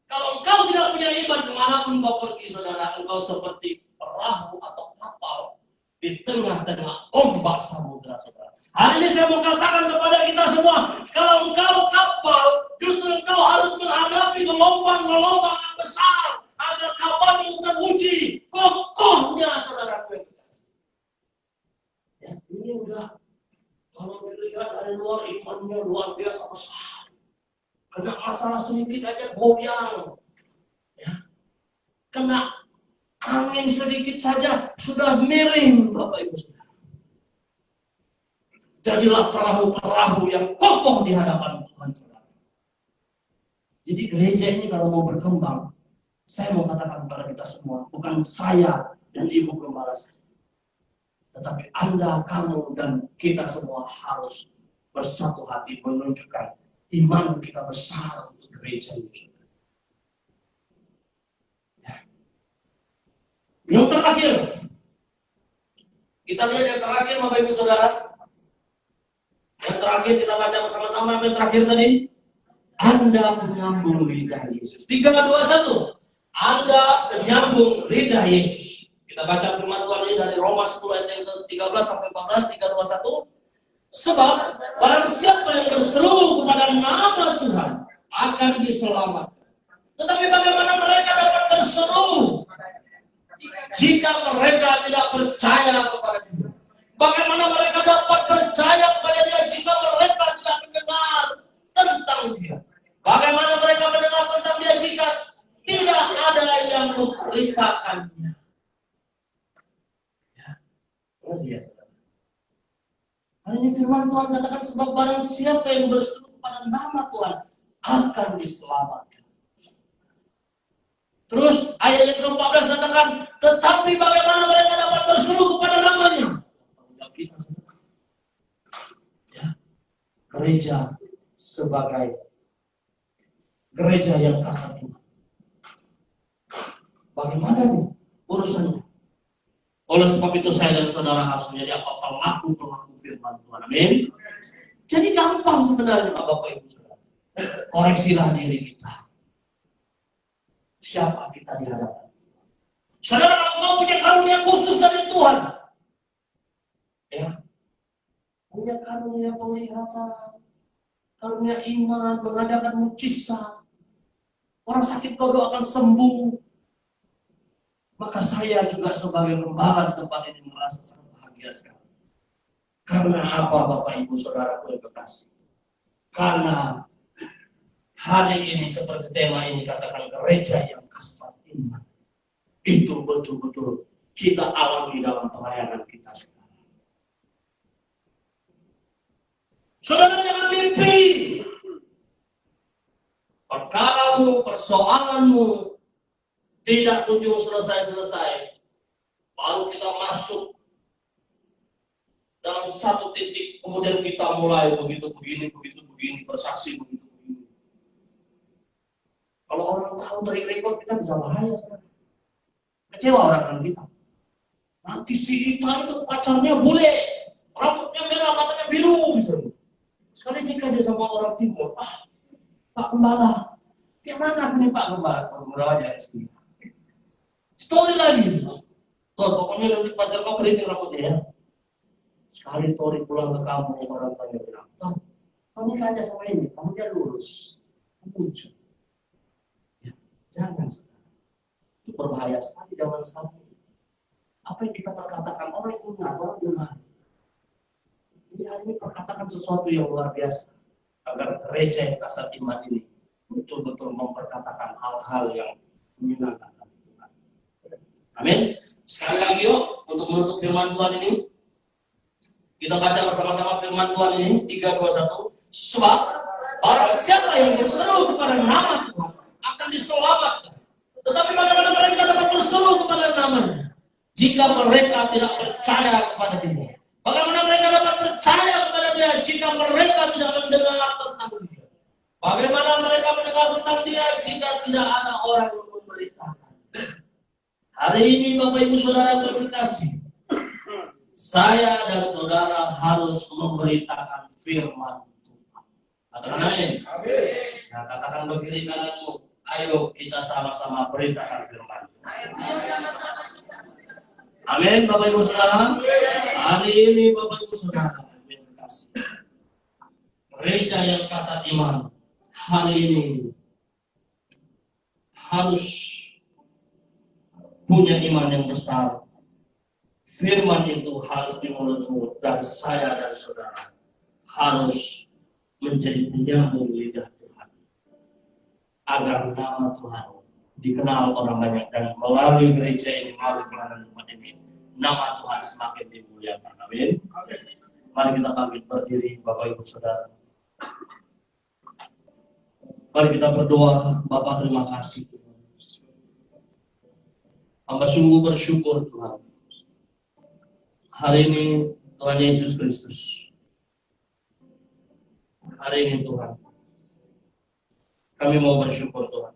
Kalau engkau tidak punya iman, kemanapun kau pergi, saudara, engkau seperti perahu atau kapal di tengah-tengah ombak samudera, saudara. Hari ini saya mau katakan kepada kita semua, kalau engkau kapal, justru engkau harus menghadapi gelombang-gelombang yang besar agar kapalmu teruji kokohnya, saudaraku yang dikasih. Ya, ini udah kalau dilihat dari luar imannya luar biasa besar. Kena masalah sedikit aja goyang. Ya. Kena angin sedikit saja sudah miring, Bapak Ibu Saudara. Jadilah perahu-perahu yang kokoh di hadapan Tuhan, saudara. Jadi gereja ini kalau mau berkembang, saya mau katakan kepada kita semua, bukan saya dan Ibu Gembala saja, tetapi Anda, kamu, dan kita semua harus bersatu hati menunjukkan iman kita besar untuk gereja ini. Ya. Yang terakhir, kita lihat yang terakhir, Bapak Ibu Saudara. Yang terakhir kita baca bersama-sama, yang terakhir tadi, Anda menyambung lidah Yesus. 3, 2, 1. Anda menyambung lidah Yesus. Kita Kita baca firman Tuhan ini dari Roma 10 ayat yang ke-13 sampai 14, 3, 2, 1. Sebab barang siapa yang berseru kepada nama Tuhan akan diselamatkan. Tetapi bagaimana mereka dapat berseru jika mereka tidak percaya kepada Dia? Bagaimana mereka dapat percaya kepada Dia jika mereka tidak mendengar tentang Dia? Bagaimana mereka mendengar tentang Dia jika tidak ada yang memberitakannya? Ya, hari ini firman Tuhan katakan sebab barang siapa yang berseru kepada nama Tuhan akan diselamatkan. Terus ayat yang ke-14 katakan, tetapi bagaimana mereka dapat berseru kepada namanya? Ya, gereja sebagai gereja yang kasar iman. Bagaimana nih urusannya? Oleh sebab itu saya dan saudara harus menjadi pelaku firman Tuhan. Amin. Jadi gampang sebenarnya Bapak Ibu Saudara. Koreksilah diri kita. Siapa kita di hadapan? Saudara, kalau kau punya karunia khusus dari Tuhan, ya, punya karunia penglihatan, karunia iman, mengadakan mukjizat, orang sakit kau doakan sembuh, maka saya juga sebagai gembala di tempat ini merasa sangat bahagia sekali. Karena apa Bapak Ibu Saudara yang kekasih? Karena hari ini seperti tema ini katakan gereja yang kasar iman. Itu betul-betul kita alami dalam pelayanan kita sekarang. Saudara jangan mimpi. Perkaramu, persoalanmu tidak kunjung selesai-selesai. Baru kita masuk dalam satu titik, kemudian kita mulai begitu begini, bersaksi begitu begini. Kalau orang tahu dari rekor kita bisa bahaya sekarang. Kecewa orang kan kita. Nanti si Ita itu pacarnya bule, rambutnya merah, matanya biru misalnya. Sekali jika dia sama orang timur, Pak Gembala, gimana nih Pak Gembala? Pak Gembala aja sih. Story lagi. Pokoknya nanti pacar kau keriting rambutnya ya. Sekali Tori pulang ke kampung, orang tanya bilang, kamu tanya sama ini, kamu dia lurus. Muncul. Ya, jangan. Itu berbahaya sekali zaman sekarang. Apa yang kita perkatakan, orang ingat, orang dengar. Jadi hari ini perkatakan sesuatu yang luar biasa. Agar gereja yang kasar iman ini betul-betul memperkatakan hal-hal yang menyenangkan. Amin. Sekali lagi yuk, untuk menutup firman Tuhan ini, kita baca bersama-sama firman Tuhan ini, 3, 2, 1. Sebab barang siapa yang berseru kepada nama Tuhan akan diselamatkan. Tetapi bagaimana mereka dapat berseru kepada namanya jika mereka tidak percaya kepada Dia? Bagaimana mereka dapat percaya kepada Dia jika mereka tidak mendengar tentang Dia? Bagaimana mereka mendengar tentang Dia jika tidak ada orang yang memberitakan? Hari ini Bapak Ibu Saudara terkasih, saya dan saudara harus memberitakan firman Tuhan. Katakan amin. Nah, katakan berdiri kananmu, ayo kita sama-sama beritakan firman Tuhan. Amin Bapak Ibu Saudara. Hari ini Bapak Ibu Saudara yang terkasih, gereja yang kasar iman hari ini harus punya iman yang besar. Firman itu harus di mulut-mulut, dan saya dan saudara harus menjadi penyambung lidah Tuhan agar nama Tuhan dikenal orang banyak, dan melalui gereja ini, melalui pelayanan tempat ini, nama Tuhan semakin dimuliakan. Amin. Mari kita bangkit berdiri Bapak Ibu Saudara. Mari kita berdoa. Bapak, terima kasih Tuhan. Hamba sungguh bersyukur Tuhan. Hari ini Tuhan Yesus Kristus. Hari ini Tuhan, kami mau bersyukur Tuhan.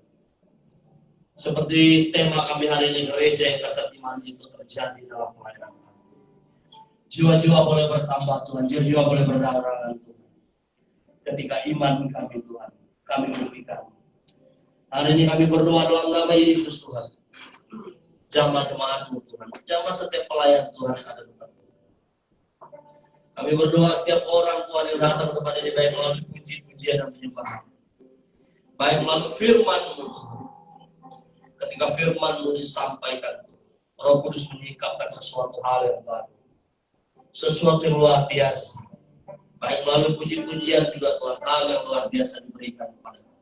Seperti tema kami hari ini, gereja yang kasar iman itu terjadi dalam pelayanan kami. Jiwa-jiwa boleh bertambah Tuhan, jiwa-jiwa boleh berdatangan Tuhan. Ketika iman kami Tuhan, kami buktikan. Hari ini kami berdoa dalam nama Yesus Tuhan. Jamaah-jemaatmu Tuhan. jamah setiap pelayan Tuhan yang ada di tempat ini. Kami berdoa setiap orang Tuhan yang datang kepada ini, baik melalui puji-pujian dan penyembahan, baik melalui firman-Mu. Ketika firman-Mu disampaikan, Roh Kudus menyingkapkan sesuatu hal yang baru, sesuatu yang luar biasa. Baik melalui puji-pujian juga Tuhan, hal yang luar biasa diberikan kepada kami.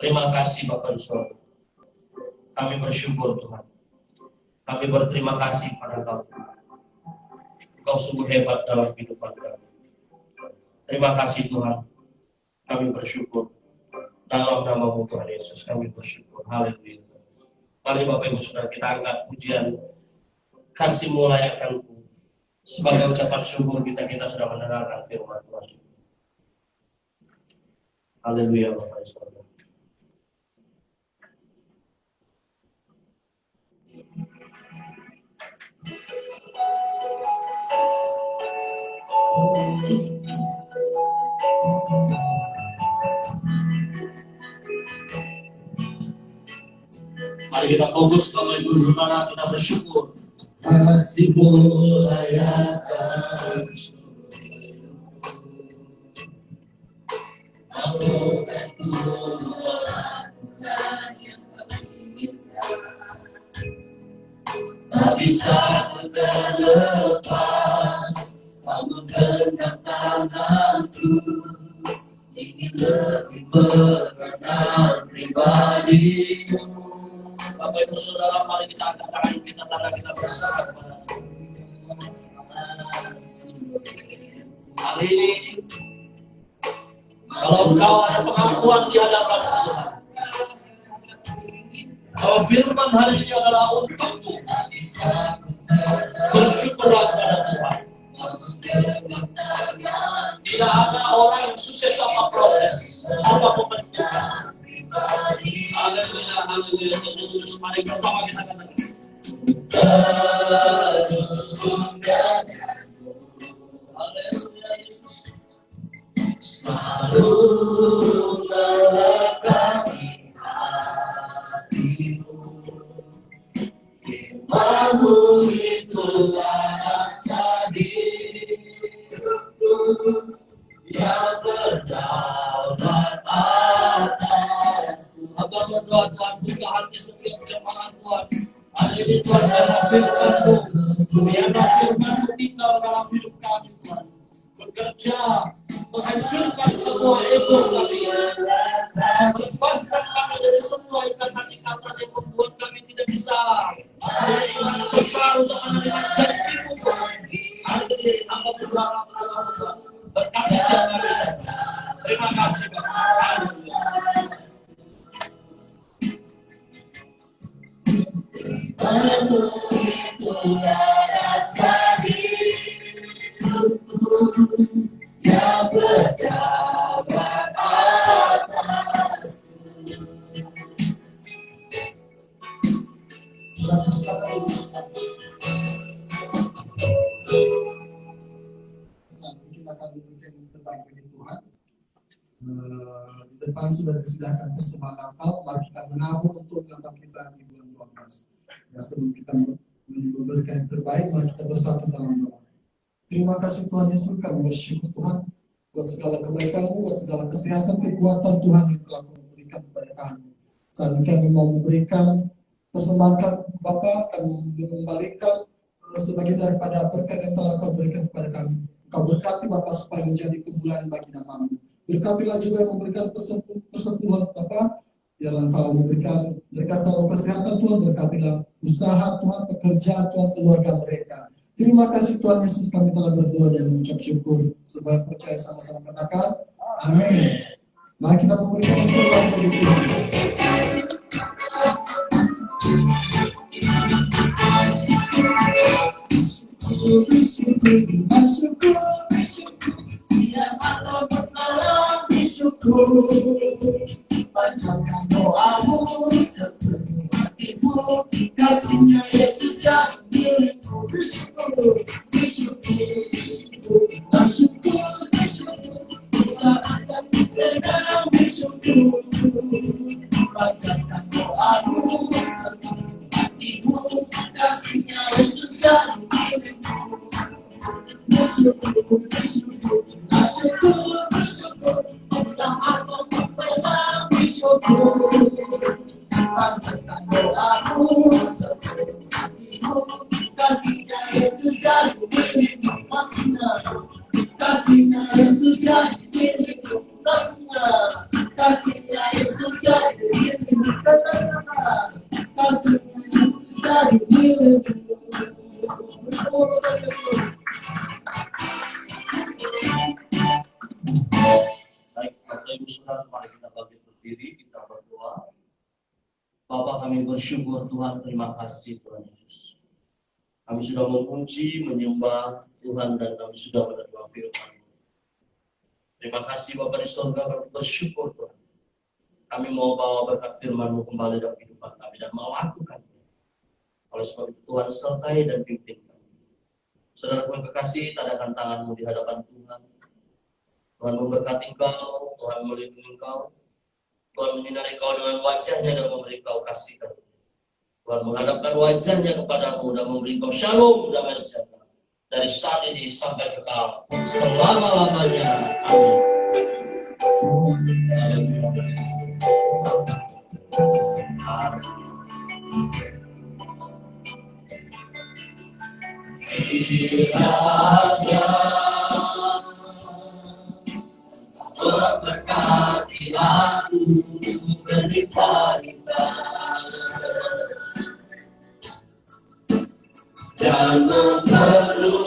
Terima kasih Bapak di surga. Kami bersyukur Tuhan. Kami berterima kasih pada Engkau. Engkau sungguh hebat dalam kehidupan kami. Terima kasih Tuhan. Kami bersyukur. Dalam nama-Mu Tuhan Yesus kami bersyukur. Haleluya. Mari Bapak Ibu Saudara kita angkat pujian kasih-Mu layakkan-Ku. Sebagai ucapan syukur kita sudah mendengarkan firman Tuhan. Haleluya Bapak Ibu Saudara. Mari kita fokus Bapak Ibu Saudara, kita bersyukur. Kasih-Mu layakkan syukur. Tak bisa ku terlepas, kamu genggam tanganku, ingin lebih mengenal pribadi-Mu. Bapak Ibu Saudara, mari kita angkat tangan kita, tangan kita bersama. Hari ini, kalau engkau ada pengakuan di hadapan Tuhan, bahwa firman hari ini adalah untukmu, bersyukurlah kepada Tuhan. Tidak ada orang yang sukses tanpa proses, tanpa pembentukan. Haleluya, haleluya, Yesus. Mari bersama kita katakan. Haleluya, Yesus. Selalu melekati hatimu, firman-Mu itulah dasar hidupku yang berdaulat atasku. Hamba berdoa Tuhan, buka hati setiap jemaat Tuhan. Hari ini Tuhan dalam firman-Mu, biarlah firman-Mu tinggal dalam hidup kami Tuhan. Bekerja, menghancurkan semua ego kami, melepaskan kami dari semua ikatan-ikatan yang membuat kami tidak bisa besar untuk menerima janji-Mu Tuhan. Hari ini hamba berdoa Tuhan, berkati setiap hari. Terima kasih Bapak. Haleluya. Itulah dasar hidupku yang berdaulat atasku. Kita akan memberikan yang terbaik bagi Tuhan. Di depan sudah disediakan persembahan Natal, mari kita menabur untuk Natal kita di bulan 12. Ya, sebelum kita memberikan yang terbaik, mari kita bersatu dalam doa. Terima kasih Tuhan Yesus, kami bersyukur Tuhan buat segala kebaikan-Mu, buat segala kesehatan, kekuatan Tuhan yang telah Kau berikan kepada kami. Saat ini kami mau memberikan persembahan Bapa, kami mengembalikan sebagian daripada berkat yang telah Kau berikan kepada kami. Kau berkati Bapa supaya menjadi kemuliaan bagi nama-Mu. Berkatilah juga yang memberikan persentuhan Bapa, biarlah Kau memberikan mereka selalu kesehatan Tuhan, berkatilah usaha Tuhan, pekerjaan Tuhan, keluarga mereka. Terima kasih Tuhan Yesus, kami telah berdoa dan mengucap syukur. Sebab percaya sama-sama katakan, amin. Mari kita memberikan yang terbaik bagi Tuhan. Panjangkan doamu sepenuh hatimu, kasihnya Yesus jadi milikmu. Bersyukur, saat kami sedang bersyukur. Panjangkan doamu sepenuh hatimu, kasihnya jadi milikmu. Bersyukur, bersyukur, bersyukur, bersyukur, yang akan pernah bersyukur. Panjatkan doaku sepenuh hatimu, kasihnya Yesus jadi milikmu, kasihnya Yesus jadi milikmu, kasihnya Yesus jadi milikmu, kasihnya Yesus jadi milikmu. Baik, Bapak Ibu Saudara, mari kita bangkit berdiri, kita berdoa. Bapa, kami bersyukur Tuhan, terima kasih Tuhan Yesus. Kami sudah memuji, menyembah Tuhan, dan kami sudah menerima firman. Terima kasih Bapa di surga, kami bersyukur Tuhan. Kami mau bawa berkat firman-Mu kembali dalam kehidupan kami dan melakukan. Oleh sebab itu Tuhan sertai dan pimpin kami. Saudara Tuhan kekasih, tadakan tangan-Mu di hadapan Tuhan. Tuhan memberkati Engkau, Tuhan melindungi Engkau, Tuhan menyinari Engkau dengan wajah-Nya dan memberi Engkau kasih karunia. Tuhan menghadapkan wajah-Nya kepadamu dan memberi Engkau shalom damai sejahtera dari saat ini sampai kekal selama-lamanya. Berkati aku berlimpah-limpah dan memperluas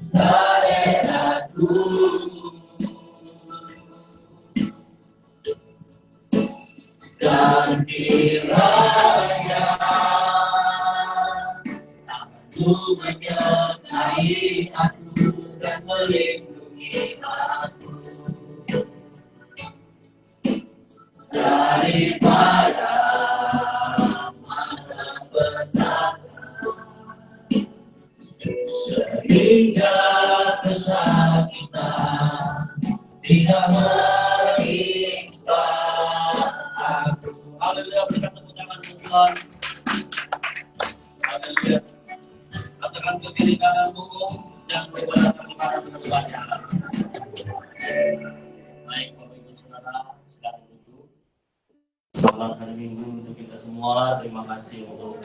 daerahku dan kiranya aku menyertai aku dan melindungi aku daripada malapetaka, sehingga kesakitan tidak menimpa aku. Haleluya, berikan tepuk tangan Tuhan. Haleluya. Katakan ke diri kananmu, jangan berbadan kepada berbaca. Baik, Bapak Ibu Saudara, sekarang duduk. Selamat hari Minggu untuk kita semua. Terima kasih untuk